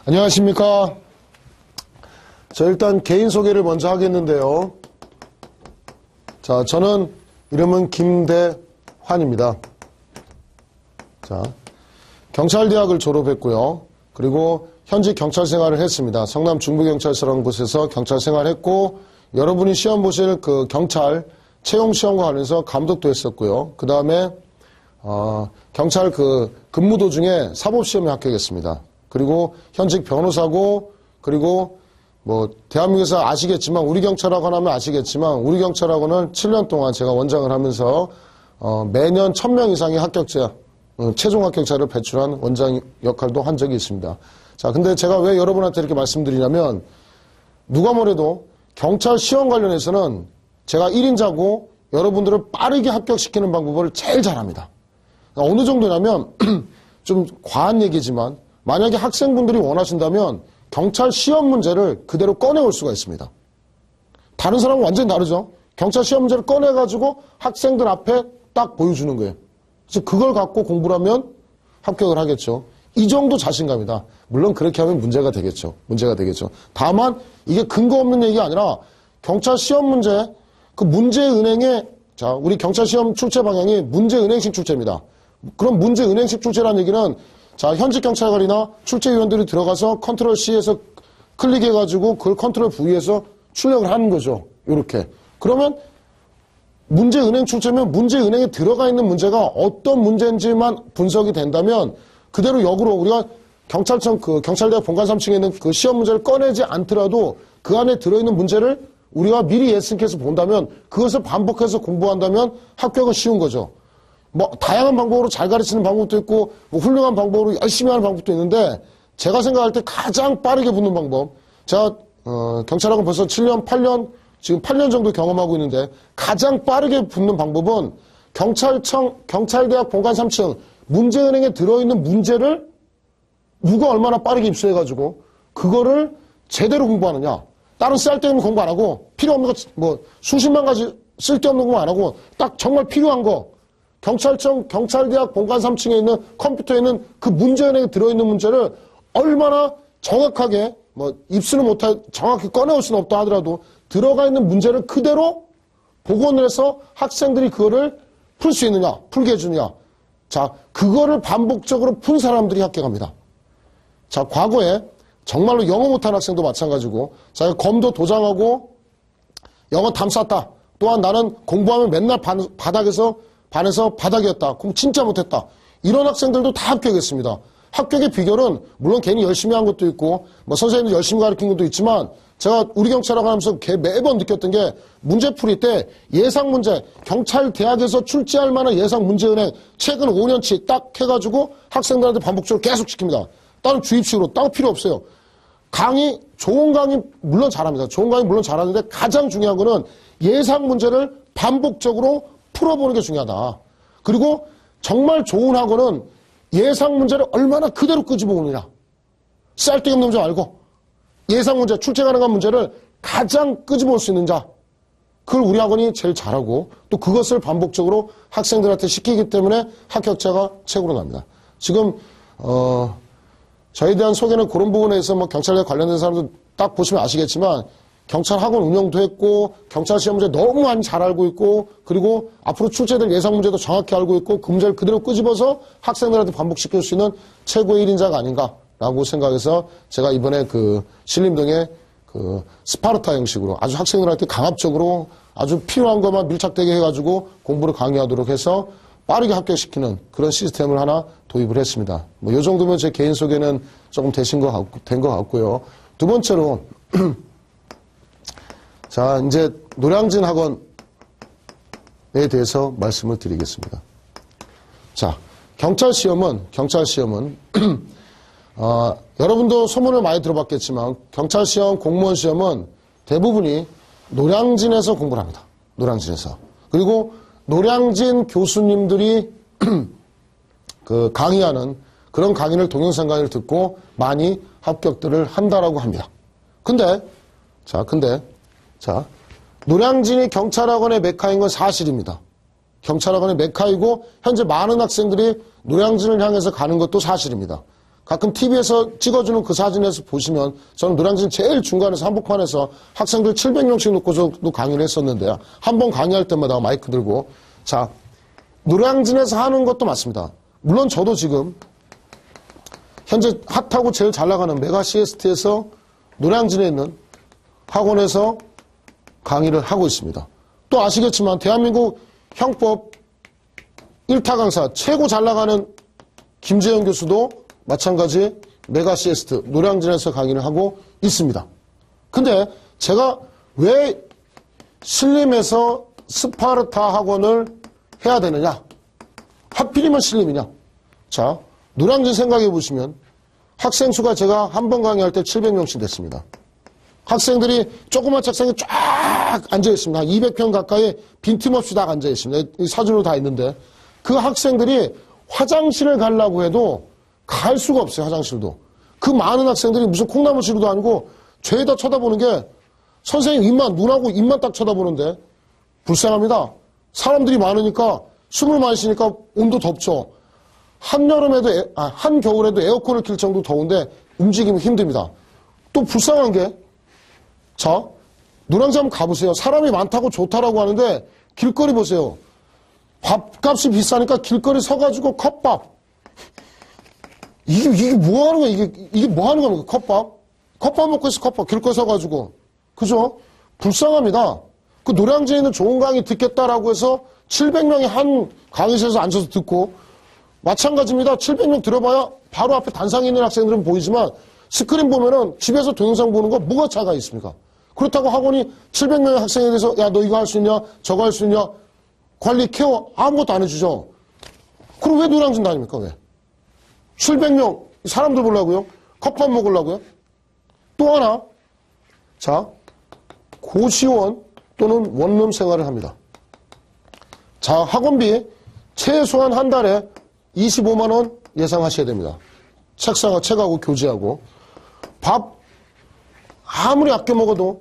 안녕하십니까. 자, 일단 개인 소개를 먼저 하겠는데요. 자, 저는 이름은 김대환입니다. 자, 경찰대학을 졸업했고요. 그리고 현직 경찰 생활을 했습니다. 성남 중부경찰서라는 곳에서 경찰 생활했고, 여러분이 시험 보실 그 경찰 채용 시험과 관련해서 감독도 했었고요. 그 다음에 경찰 그 근무 도중에 사법시험에 합격했습니다. 그리고 현직 변호사고, 그리고 뭐 대한민국에서 아시겠지만 우리 경찰학원 하면 아시겠지만 우리 경찰학원을 7년 동안 제가 원장을 하면서 매년 1000명 이상의 합격자, 최종 합격자를 배출한 원장 역할도 한 적이 있습니다. 자, 근데 제가 왜 여러분한테 이렇게 말씀드리냐면, 누가 뭐래도 경찰 시험 관련해서는 제가 1인자고 여러분들을 빠르게 합격시키는 방법을 제일 잘합니다. 어느 정도냐면 좀 과한 얘기지만 만약에 학생분들이 원하신다면 경찰 시험 문제를 그대로 꺼내올 수가 있습니다. 다른 사람은 완전히 다르죠. 경찰 시험 문제를 꺼내가지고 학생들 앞에 딱 보여주는 거예요. 그래서 그걸 갖고 공부를 하면 합격을 하겠죠. 이 정도 자신감이다. 물론 그렇게 하면 문제가 되겠죠. 다만 이게 근거 없는 얘기가 아니라 경찰 시험 문제, 그 문제은행의, 자, 우리 경찰 시험 출제 방향이 문제은행식 출제입니다. 그럼 문제은행식 출제라는 얘기는, 자, 현직 경찰관이나 출제위원들이 들어가서 컨트롤 C에서 클릭해가지고 그걸 컨트롤 V에서 출력을 하는 거죠. 요렇게. 그러면 문제은행 출제면 문제은행에 들어가 있는 문제가 어떤 문제인지만 분석이 된다면 그대로 역으로 우리가 경찰청 그 경찰대학 본관 3층에 있는 그 시험 문제를 꺼내지 않더라도 그 안에 들어있는 문제를 우리가 미리 예측해서 본다면 그것을 반복해서 공부한다면 합격은 쉬운 거죠. 뭐 다양한 방법으로 잘 가르치는 방법도 있고 뭐 훌륭한 방법으로 열심히 하는 방법도 있는데 제가 생각할 때 가장 빠르게 붙는 방법, 제가 경찰학원 벌써 7년, 8년, 지금 8년 정도 경험하고 있는데 가장 빠르게 붙는 방법은 경찰대학 본관 3층 문제은행에 들어있는 문제를 누가 얼마나 빠르게 입수해가지고 그거를 제대로 공부하느냐. 다른 쓸데없는 공부 안 하고 필요 없는 거 뭐 수십만 가지 쓸데없는 공부 안 하고 딱 정말 필요한 거 경찰대학 본관 3층에 있는 컴퓨터에 있는 그 문제은행에 들어있는 문제를 얼마나 정확하게 뭐 입수는 못할 정확히 꺼내올 수는 없다 하더라도 들어가 있는 문제를 그대로 복원을 해서 학생들이 그거를 풀 수 있느냐, 풀게 해주느냐. 자, 그거를 반복적으로 푼 사람들이 합격합니다. 자, 과거에 정말로 영어 못하는 학생도 마찬가지고, 자기가 검도 도장하고 영어 담쌌다. 또한 나는 공부하면 맨날 반에서 바닥이었다. 공부 진짜 못했다. 이런 학생들도 다 합격했습니다. 합격의 비결은 물론 괜히 열심히 한 것도 있고 뭐 선생님도 열심히 가르친 것도 있지만 제가 우리 경찰학원 하면서 매번 느꼈던 게 문제 풀이 때 예상 문제, 경찰대학에서 출제할 만한 예상 문제은행 최근 5년치 딱 해가지고 학생들한테 반복적으로 계속 시킵니다. 다른 주입식으로 따로 필요 없어요. 좋은 강의 물론 잘합니다. 좋은 강의 물론 잘하는데 가장 중요한 거는 예상 문제를 반복적으로 풀어보는 게 중요하다. 그리고 정말 좋은 학원은 예상 문제를 얼마나 그대로 끄집어 오느냐. 쓸데없는 문제 말고 예상 문제, 출제 가능한 문제를 가장 끄집어 올 수 있는 자. 그걸 우리 학원이 제일 잘하고 또 그것을 반복적으로 학생들한테 시키기 때문에 합격자가 최고로 납니다. 지금 저에 대한 소개는 그런 부분에서 뭐 경찰에 관련된 사람들 딱 보시면 아시겠지만 경찰 학원 운영도 했고 경찰 시험 문제 너무 많이 잘 알고 있고 그리고 앞으로 출제될 예상 문제도 정확히 알고 있고 그 문제를 그대로 끄집어서 학생들한테 반복시킬 수 있는 최고의 1인자가 아닌가라고 생각해서 제가 이번에 그 신림동에 그 스파르타 형식으로 아주 학생들한테 강압적으로 아주 필요한 것만 밀착되게 해가지고 공부를 강요하도록 해서 빠르게 합격시키는 그런 시스템을 하나 도입을 했습니다. 뭐 요 정도면 제 개인 소개는 조금 된 것 같고요. 두 번째로 자, 이제 노량진 학원에 대해서 말씀을 드리겠습니다. 자, 경찰 시험은 여러분도 소문을 많이 들어봤겠지만 경찰 시험, 공무원 시험은 대부분이 노량진에서 공부를 합니다. 노량진에서. 그리고 노량진 교수님들이 그 강의하는 그런 강의를 동영상 강의를 듣고 많이 합격들을 한다라고 합니다. 근데 노량진이 경찰학원의 메카인 건 사실입니다. 경찰학원의 메카이고 현재 많은 학생들이 노량진을 향해서 가는 것도 사실입니다. 가끔 TV에서 찍어주는 그 사진에서 보시면 저는 노량진 제일 중간에서 한복판에서 학생들 700명씩 놓고서도 강의를 했었는데요. 한 번 강의할 때마다 마이크 들고. 자, 노량진에서 하는 것도 맞습니다. 물론 저도 지금 현재 핫하고 제일 잘 나가는 메가 CST에서 노량진에 있는 학원에서 강의를 하고 있습니다. 또 아시겠지만 대한민국 형법 1타 강사 최고 잘 나가는 김재영 교수도 마찬가지 메가 CST 노량진에서 강의를 하고 있습니다. 근데 제가 왜 신림에서 스파르타 학원을 해야 되느냐? 하필이면 신림이냐? 자, 노량진 생각해 보시면 학생 수가 제가 한 번 강의할 때 700명씩 됐습니다. 학생들이 조그만 책상에 쫙 앉아 있습니다. 200평 가까이 빈틈없이 다 앉아 있습니다. 사진으로 다 있는데 그 학생들이 화장실을 가려고 해도 갈 수가 없어요. 화장실도. 그 많은 학생들이 무슨 콩나물시루도 아니고 죄다 쳐다보는 게 선생님 입만 눈하고 입만 딱 쳐다보는데 불쌍합니다. 사람들이 많으니까 숨을 많이 쉬니까 온도 덥죠. 한여름에도 한겨울에도 에어컨을 킬 정도 더운데 움직이면 힘듭니다. 또 불쌍한 게 자, 노량진 한번 가보세요. 사람이 많다고 좋다라고 하는데 길거리 보세요. 밥값이 비싸니까 길거리 서가지고 컵밥. 이게 뭐 하는 거야? 이게 뭐 하는 겁니까? 컵밥 먹고 있어, 컵밥. 길거리 서가지고. 그죠? 불쌍합니다. 그 노량진에 있는 좋은 강의 듣겠다라고 해서 700명이 한 강의실에서 앉아서 듣고 마찬가지입니다. 700명 들어봐야 바로 앞에 단상에 있는 학생들은 보이지만 스크린 보면은 집에서 동영상 보는 거 뭐가 차가 있습니까? 그렇다고 학원이 700명의 학생에 대해서 야, 너 이거 할 수 있냐? 저거 할 수 있냐? 관리, 케어 아무것도 안 해주죠. 그럼 왜 노량진 다닙니까? 왜? 700명 사람들 보려고요? 컵밥 먹으려고요? 또 하나 자 고시원 또는 원룸 생활을 합니다. 자 학원비 최소한 한 달에 25만 원 예상하셔야 됩니다. 책하고 교재하고 밥 아무리 아껴 먹어도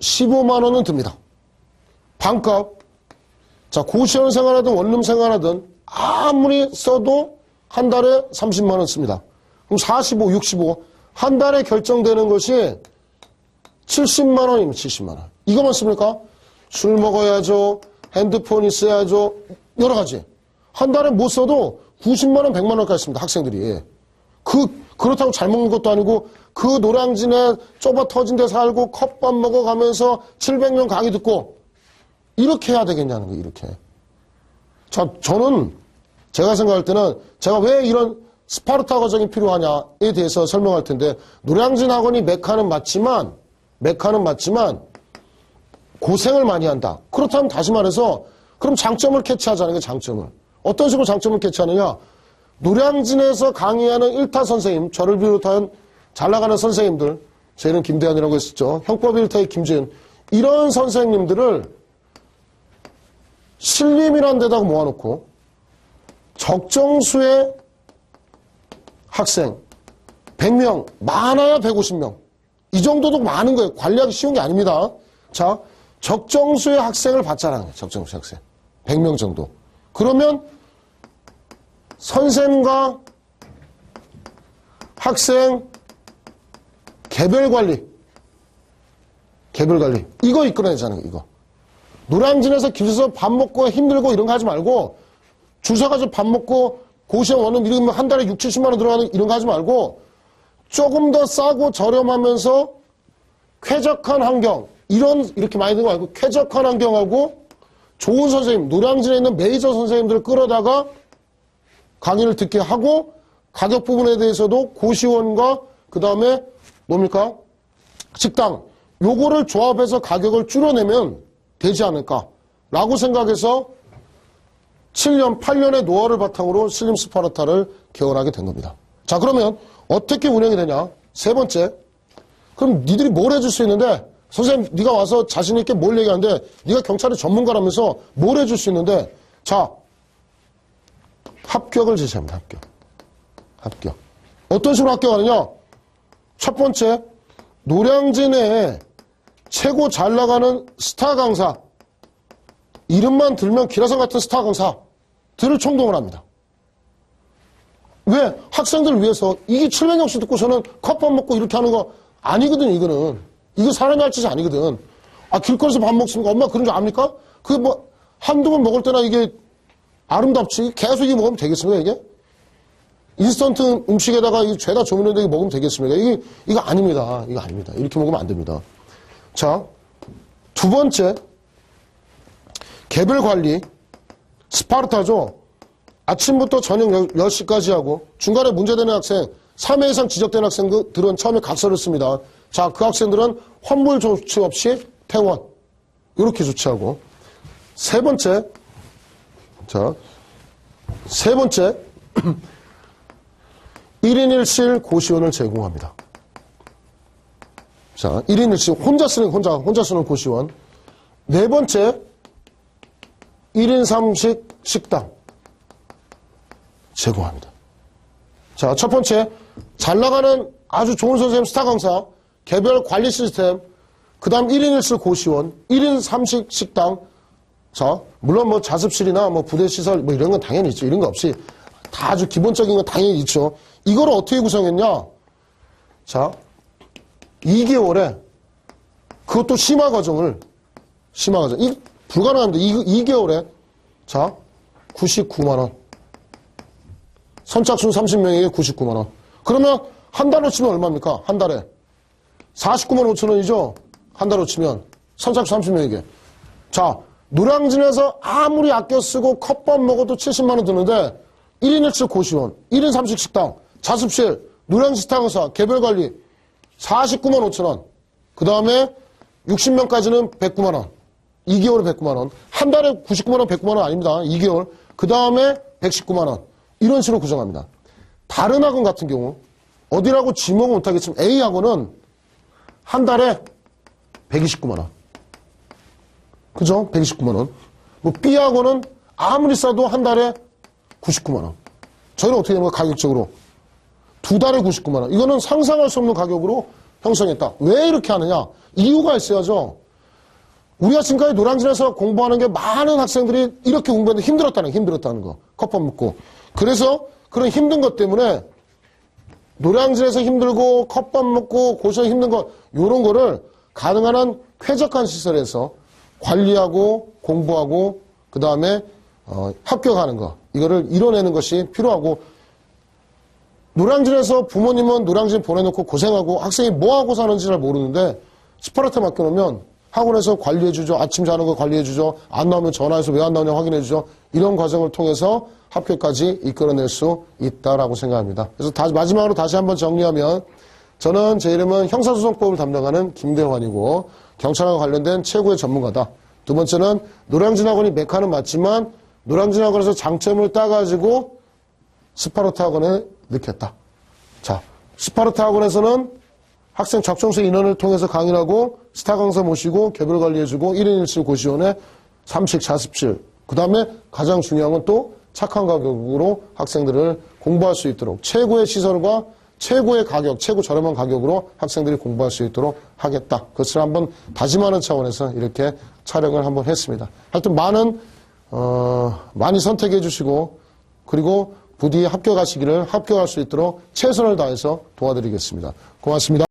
15만 원은 듭니다. 방값 자 고시원 생활하든 원룸 생활하든 아무리 써도 한 달에 30만 원 씁니다. 그럼 45, 65 한 달에 결정되는 것이 70만 원이면 70만 원. 이거만 씁니까? 술 먹어야죠. 핸드폰 있어야죠. 여러 가지. 한 달에 못 써도 90만 원, 100만 원까지 씁니다. 학생들이. 그렇다고 잘 먹는 것도 아니고 그 노량진에 좁아 터진 데 살고 컵밥 먹어가면서 700명 강의 듣고 이렇게 해야 되겠냐는 거예요. 이렇게. 자, 저는 제가 생각할 때는 제가 왜 이런 스파르타 과정이 필요하냐에 대해서 설명할 텐데 노량진 학원이 메카는 맞지만 고생을 많이 한다. 그렇다면 다시 말해서 그럼 장점을 캐치하자는 게 장점을. 어떤 식으로 장점을 캐치하느냐. 노량진에서 강의하는 1타 선생님, 저를 비롯한 잘 나가는 선생님들, 저희는 김대한이라고 했었죠. 형법 1타의 김재현. 이런 선생님들을 신림이라는 데다가 모아놓고 적정수의 학생 100명, 많아야 150명. 이 정도도 많은 거예요. 관리하기 쉬운 게 아닙니다. 자, 적정수의 학생을 받자라는 거예요. 적정수의 학생. 100명 정도. 그러면 선생과 학생 개별 관리. 이거 이끌어내자는 거예요. 이거. 노량진에서 길에서 밥 먹고 힘들고 이런 거 하지 말고 줄 서가지고 밥 먹고 고시원 원룸 이러면 한 달에 6, 70만 원 들어가는 이런 거 하지 말고 조금 더 싸고 저렴하면서 쾌적한 환경 이렇게 많이 드는 거 말고 쾌적한 환경하고 좋은 선생님 노량진에 있는 메이저 선생님들을 끌어다가 강의를 듣게 하고 가격 부분에 대해서도 고시원과 그 다음에 뭡니까? 식당 요거를 조합해서 가격을 줄여내면 되지 않을까라고 생각해서 7년, 8년의 노하우를 바탕으로 신림 스파르타를 개원하게 된 겁니다. 자, 그러면 어떻게 운영이 되냐? 세 번째, 그럼 니들이 뭘 해줄 수 있는데 선생님 네가 와서 자신 있게 뭘 얘기하는데 네가 경찰의 전문가라면서 뭘 해줄 수 있는데 자, 합격을 제시합니다. 합격. 어떤 식으로 합격하느냐? 첫 번째, 노량진에 최고 잘 나가는 스타 강사 이름만 들면 기라성 같은 스타 강사들을 총동을 합니다. 왜? 학생들을 위해서. 이게 700명씩 듣고서는 컵밥 먹고 이렇게 하는 거 아니거든, 이거는. 이거 사람이 할 짓이 아니거든. 아, 길거리에서 밥 먹습니까? 엄마 그런 줄 압니까? 그게 뭐, 한두 번 먹을 때나 이게 아름답지? 계속 이게 먹으면 되겠습니까, 이게? 인스턴트 음식에다가 이거 죄다 조미료인데 이거 먹으면 되겠습니까? 이거 아닙니다. 이거 아닙니다. 이렇게 먹으면 안 됩니다. 자, 두 번째, 개별 관리. 스파르타죠. 아침부터 저녁 10시까지 하고 중간에 문제되는 학생, 3회 이상 지적된 학생들은 처음에 각서를 씁니다. 자, 그 학생들은 환불 조치 없이 퇴원. 이렇게 조치하고. 세 번째, 1인 1실 고시원을 제공합니다. 자, 1인 1실 혼자 쓰는 고시원. 네 번째, 1인 3식 식당 제공합니다. 자, 첫 번째, 잘 나가는 아주 좋은 선생님 스타 강사, 개별 관리 시스템, 그 다음 1인 1실 고시원, 1인 3식 식당. 자, 물론 뭐 자습실이나 뭐 부대시설 뭐 이런 건 당연히 있죠. 이런 거 없이 다 아주 기본적인 건 당연히 있죠. 이걸 어떻게 구성했냐? 자, 2개월에 그것도 심화 과정. 이 불가능합니다. 2개월에 자, 99만원. 선착순 30명에게 99만원. 그러면 한 달로 치면 얼마입니까? 한 달에 49만 5천원이죠. 한 달로 치면 선착순 30명에게. 자, 노량진에서 아무리 아껴 쓰고 컵밥 먹어도 70만원 드는데 1인 1실 고시원, 1인 3식 식당, 자습실, 노량진 스타강사, 개별관리 49만 5천원. 그 다음에 60명까지는 109만원. 2개월에 109만원. 한 달에 99만원, 109만원 아닙니다. 2개월. 그 다음에 119만원. 이런 식으로 구성합니다. 다른 학원 같은 경우, 어디라고 지목은 못하겠지만 A학원은 한 달에 129만원. 그죠? 129만원. 뭐 B학원은 아무리 싸도 한 달에 99만원. 저희는 어떻게 되는 거예요? 가격적으로. 두 달에 99만원. 이거는 상상할 수 없는 가격으로 형성했다. 왜 이렇게 하느냐? 이유가 있어야죠. 우리가 지금까지 노량진에서 공부하는 게 많은 학생들이 이렇게 공부했는데 힘들었다는 거. 컵밥 먹고. 그래서 그런 힘든 것 때문에 노량진에서 힘들고 컵밥 먹고 고시원 힘든 거 요런 거를 가능한 한 쾌적한 시설에서 관리하고 공부하고 그 다음에 합격하는 거. 이거를 이뤄내는 것이 필요하고 노량진에서 부모님은 노량진 보내놓고 고생하고 학생이 뭐하고 사는지 잘 모르는데 스파르타 맡겨놓으면 학원에서 관리해주죠. 아침 자는 거 관리해주죠. 안 나오면 전화해서 왜 안 나오냐 확인해주죠. 이런 과정을 통해서 합격까지 이끌어낼 수 있다라고 생각합니다. 그래서 마지막으로 다시 한번 정리하면 저는 제 이름은 형사소송법을 담당하는 김대환이고 경찰과 관련된 최고의 전문가다. 두 번째는 노량진 학원이 메카는 맞지만 노량진 학원에서 장점을 따가지고 스파르타 학원에 넣겠다. 자, 스파르타 학원에서는 학생 적정수 인원을 통해서 강의를 하고 스타 강사 모시고 개별 관리해주고 1인 1실 고시원에 3식 자습실. 그 다음에 가장 중요한 건 또 착한 가격으로 학생들을 공부할 수 있도록 최고의 시설과 최고의 가격, 최고 저렴한 가격으로 학생들이 공부할 수 있도록 하겠다. 그것을 한번 다짐하는 차원에서 이렇게 촬영을 한번 했습니다. 하여튼 많이 선택해 주시고 그리고 부디 합격할 수 있도록 최선을 다해서 도와드리겠습니다. 고맙습니다.